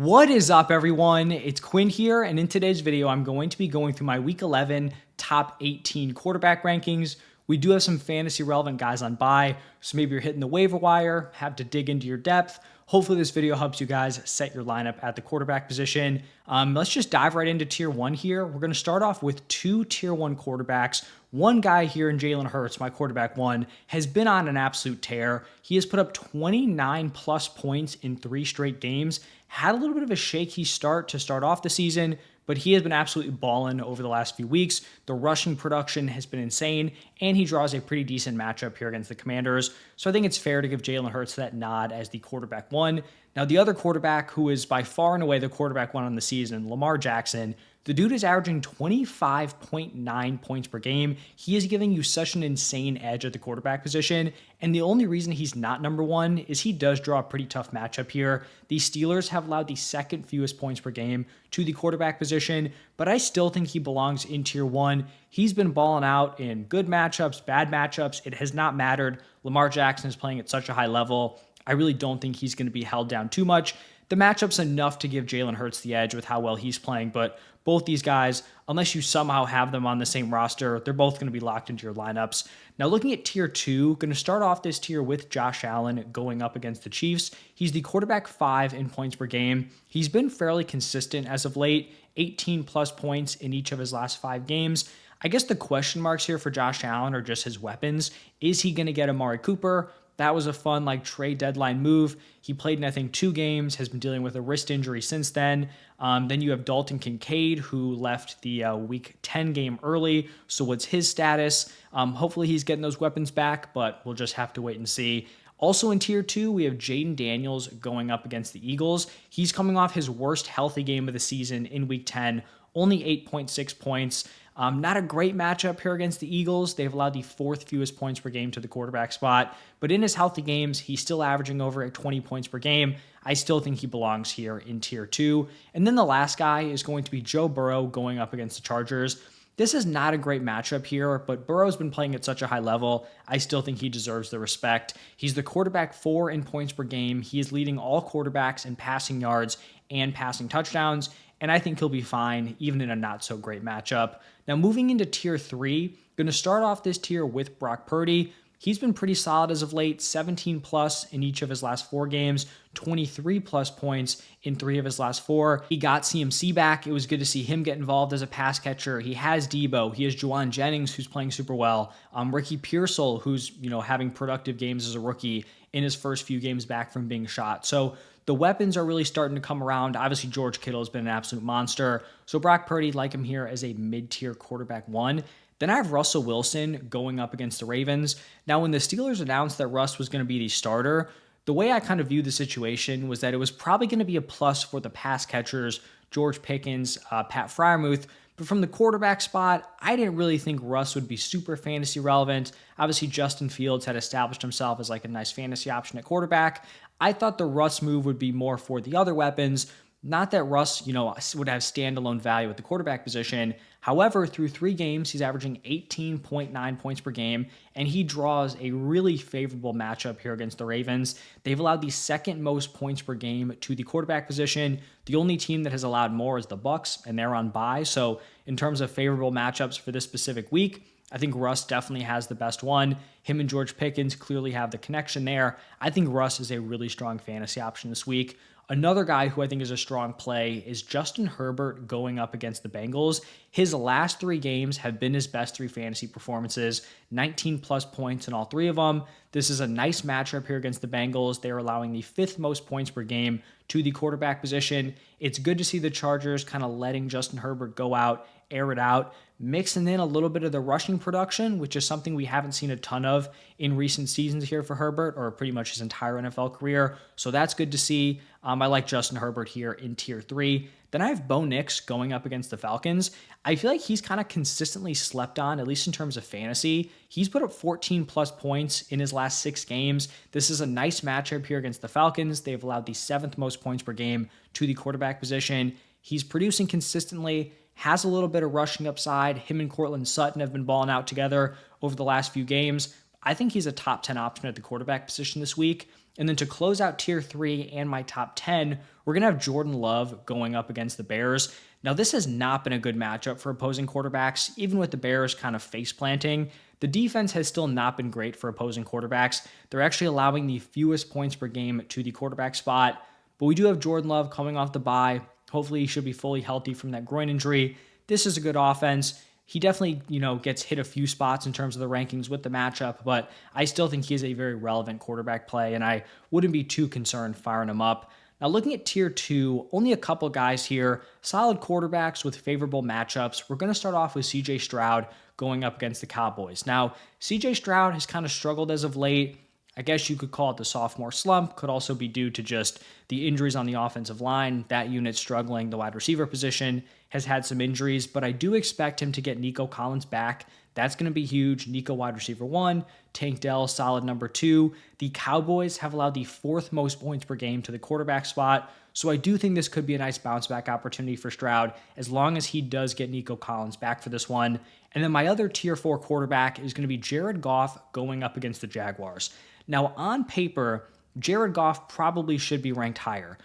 What is up, everyone? It's Quinn here, and in today's video, I'm going to be going through my Week 11 top 18 quarterback rankings. We do have some fantasy relevant guys on bye, so maybe you're hitting the waiver wire, have to dig into your depth. Hopefully this video helps you guys set your lineup at the quarterback position. Let's just dive right into tier one here. We're going to start off with two tier one quarterbacks. One guy here in Jalen Hurts, my quarterback one, has been on an absolute tear. He has put up 29 plus points in 3 straight games. Had a little bit of a shaky start to start off the season, but he has been absolutely balling over the last few weeks. The rushing production has been insane, and he draws a pretty decent matchup here against the Commanders. So I think it's fair to give Jalen Hurts that nod as the quarterback one. Now, the other quarterback who is by far and away the quarterback one on the season, Lamar Jackson, the dude is averaging 25.9 points per game. He is giving you such an insane edge at the quarterback position. And the only reason he's not number one is he does draw a pretty tough matchup here. The Steelers have allowed the second fewest points per game to the quarterback position, but I still think he belongs in tier one. He's been balling out in good matchups, bad matchups. It has not mattered. Lamar Jackson is playing at such a high level. I really don't think he's going to be held down too much. The matchup's enough to give Jalen Hurts the edge with how well he's playing, but both these guys, unless you somehow have them on the same roster, they're both going to be locked into your lineups. Now, looking at tier two, going to start off this tier with Josh Allen going up against the Chiefs. He's the quarterback 5 in points per game. He's been fairly consistent as of late, 18 plus points in each of his last 5 games. I guess the question marks here for Josh Allen are just his weapons. Is he going to get Amari Cooper? That was a fun trade deadline move. He played in, I think, 2 games, has been dealing with a wrist injury since then. Then you have Dalton Kincaid, who left the Week 10 game early. So what's his status? Hopefully he's getting those weapons back, but we'll just have to wait and see. Also in tier 2, we have Jaden Daniels going up against the Eagles. He's coming off his worst healthy game of the season in Week 10, only 8.6 points. Not a great matchup here against the Eagles. They've allowed the 4th fewest points per game to the quarterback spot. But in his healthy games, he's still averaging over 20 points per game. I still think he belongs here in tier 2. And then the last guy is going to be Joe Burrow going up against the Chargers. This is not a great matchup here, but Burrow's been playing at such a high level. I still think he deserves the respect. He's the quarterback 4 in points per game. He is leading all quarterbacks in passing yards and passing touchdowns, and I think he'll be fine, even in a not-so-great matchup. Now, moving into tier 3, going to start off this tier with Brock Purdy. He's been pretty solid as of late, 17 plus in each of his last 4 games, 23 plus points in 3 of his last 4. He got CMC back. It was good to see him get involved as a pass catcher. He has Debo. He has Juwan Jennings, who's playing super well. Ricky Pearsall, who's having productive games as a rookie in his first few games back from being shot. So the weapons are really starting to come around. Obviously, George Kittle has been an absolute monster. So Brock Purdy, like him here as a mid-tier quarterback 1. Then I have Russell Wilson going up against the Ravens. Now, when the Steelers announced that Russ was going to be the starter, the way I kind of viewed the situation was that it was probably going to be a plus for the pass catchers, George Pickens, Pat Freiermuth. But from the quarterback spot, I didn't really think Russ would be super fantasy relevant. Obviously, Justin Fields had established himself as a nice fantasy option at quarterback. I thought the Russ move would be more for the other weapons. Not that Russ, would have standalone value at the quarterback position. However, through 3 games, he's averaging 18.9 points per game, and he draws a really favorable matchup here against the Ravens. They've allowed the 2nd most points per game to the quarterback position. The only team that has allowed more is the Bucs, and they're on bye. So in terms of favorable matchups for this specific week, I think Russ definitely has the best one. Him and George Pickens clearly have the connection there. I think Russ is a really strong fantasy option this week. Another guy who I think is a strong play is Justin Herbert going up against the Bengals. His last 3 games have been his best 3 fantasy performances, 19 plus points in all 3 of them. This is a nice matchup here against the Bengals. They're allowing the 5th most points per game to the quarterback position. It's good to see the Chargers kind of letting Justin Herbert go out, air it out, mixing in a little bit of the rushing production, which is something we haven't seen a ton of in recent seasons here for Herbert, or pretty much his entire NFL career. So that's good to see. I like Justin Herbert here in tier 3. Then I have Bo Nix going up against the Falcons. I feel like he's kind of consistently slept on, at least in terms of fantasy. He's put up 14 plus points in his last 6 games. This is a nice matchup here against the Falcons. They've allowed the 7th most points per game to the quarterback position. He's producing consistently, has a little bit of rushing upside. Him and Cortland Sutton have been balling out together over the last few games. I think he's a top 10 option at the quarterback position this week. And then to close out tier 3 and my top 10, we're going to have Jordan Love going up against the Bears. Now, this has not been a good matchup for opposing quarterbacks, even with the Bears kind of face planting. The defense has still not been great for opposing quarterbacks. They're actually allowing the fewest points per game to the quarterback spot. But we do have Jordan Love coming off the bye. Hopefully, he should be fully healthy from that groin injury. This is a good offense. He definitely, gets hit a few spots in terms of the rankings with the matchup, but I still think he is a very relevant quarterback play, and I wouldn't be too concerned firing him up. Now, looking at tier 2, only a couple guys here, solid quarterbacks with favorable matchups. We're going to start off with CJ Stroud going up against the Cowboys. Now, CJ Stroud has kind of struggled as of late. I guess you could call it the sophomore slump. Could also be due to just the injuries on the offensive line. That unit struggling. The wide receiver position has had some injuries, but I do expect him to get Nico Collins back. That's going to be huge. Nico wide receiver 1, Tank Dell solid number 2. The Cowboys have allowed the 4th most points per game to the quarterback spot. So I do think this could be a nice bounce back opportunity for Stroud as long as he does get Nico Collins back for this one. And then my other tier 4 quarterback is going to be Jared Goff going up against the Jaguars. Now, on paper, Jared Goff probably should be ranked higher.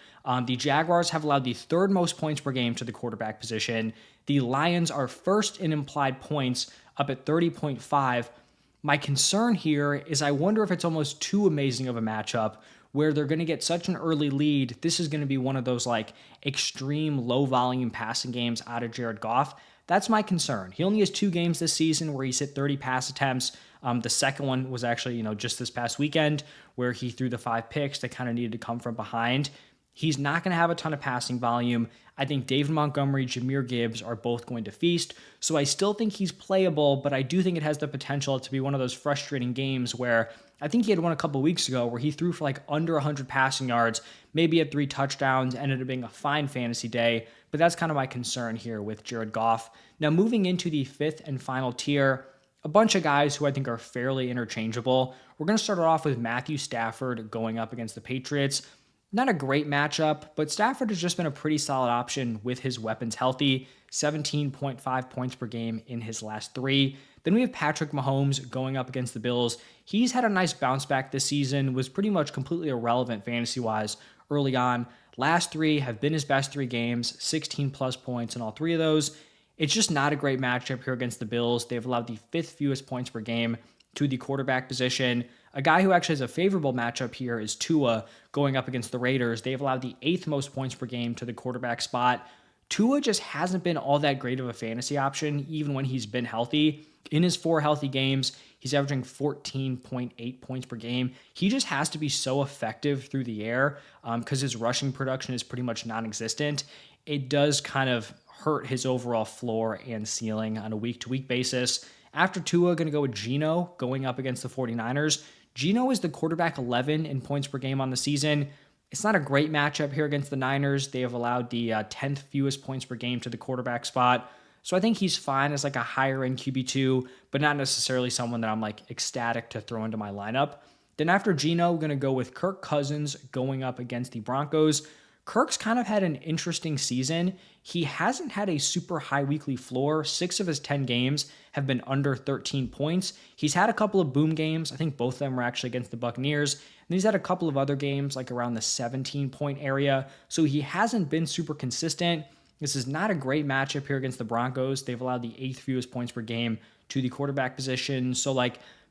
The Jaguars have allowed the 3rd most points per game to the quarterback position. The Lions are first in implied points, up at 30.5. My concern here is I wonder if it's almost too amazing of a matchup where they're going to get such an early lead. This is going to be one of those extreme low volume passing games out of Jared Goff. That's my concern. He only has 2 games this season where he's hit 30 pass attempts. The second one was actually, just this past weekend where he threw the 5 picks that kind of needed to come from behind. He's not going to have a ton of passing volume. I think David Montgomery, Jahmyr Gibbs are both going to feast. So I still think he's playable, but I do think it has the potential to be one of those frustrating games where I think he had one a couple weeks ago where he threw for under 100 passing yards, maybe had 3 touchdowns, ended up being a fine fantasy day. But that's kind of my concern here with Jared Goff. Now, moving into the 5th and final tier, a bunch of guys who I think are fairly interchangeable. We're going to start it off with Matthew Stafford going up against the Patriots. Not a great matchup, but Stafford has just been a pretty solid option with his weapons healthy, 17.5 points per game in his last 3. Then we have Patrick Mahomes going up against the Bills. He's had a nice bounce back this season, was pretty much completely irrelevant fantasy-wise early on. Last 3 have been his best 3 games, 16 plus points in all 3 of those. It's just not a great matchup here against the Bills. They've allowed the 5th fewest points per game to the quarterback position. A guy who actually has a favorable matchup here is Tua going up against the Raiders. They've allowed the 8th most points per game to the quarterback spot. Tua just hasn't been all that great of a fantasy option, even when he's been healthy. In his 4 healthy games, he's averaging 14.8 points per game. He just has to be so effective through the air because his rushing production is pretty much non-existent. It does kind of hurt his overall floor and ceiling on a week-to-week basis. After Tua, going to go with Geno going up against the 49ers. Geno is the quarterback 11 in points per game on the season. It's not a great matchup here against the Niners. They have allowed the 10th fewest points per game to the quarterback spot. So I think he's fine as a higher end QB2, but not necessarily someone that I'm ecstatic to throw into my lineup. Then after Geno, we're going to go with Kirk Cousins going up against the Broncos. Kirk's kind of had an interesting season. He hasn't had a super high weekly floor. 6 of his 10 games have been under 13 points. He's had a couple of boom games. I think both of them were actually against the Buccaneers. And he's had a couple of other games around the 17-point area. So he hasn't been super consistent. This is not a great matchup here against the Broncos. They've allowed the 8th fewest points per game to the quarterback position. So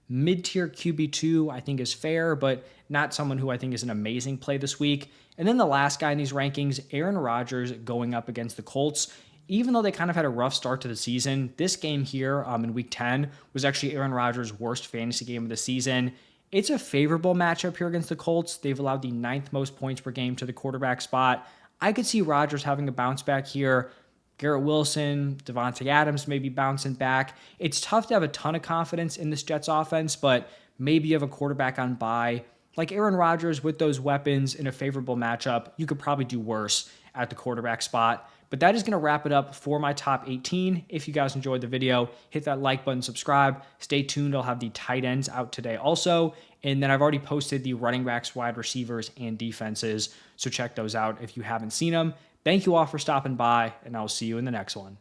mid-tier QB2 I think is fair, but not someone who I think is an amazing play this week. And then the last guy in these rankings, Aaron Rodgers going up against the Colts. Even though they kind of had a rough start to the season, this game here in Week 10 was actually Aaron Rodgers' worst fantasy game of the season. It's a favorable matchup here against the Colts. They've allowed the 9th most points per game to the quarterback spot. I could see Rodgers having a bounce back here. Garrett Wilson, Devontae Adams maybe bouncing back. It's tough to have a ton of confidence in this Jets offense, but maybe you have a quarterback on bye. Aaron Rodgers with those weapons in a favorable matchup, you could probably do worse at the quarterback spot. But that is going to wrap it up for my top 18. If you guys enjoyed the video, hit that like button, subscribe. Stay tuned. I'll have the tight ends out today also. And then I've already posted the running backs, wide receivers, and defenses. So check those out if you haven't seen them. Thank you all for stopping by, and I'll see you in the next one.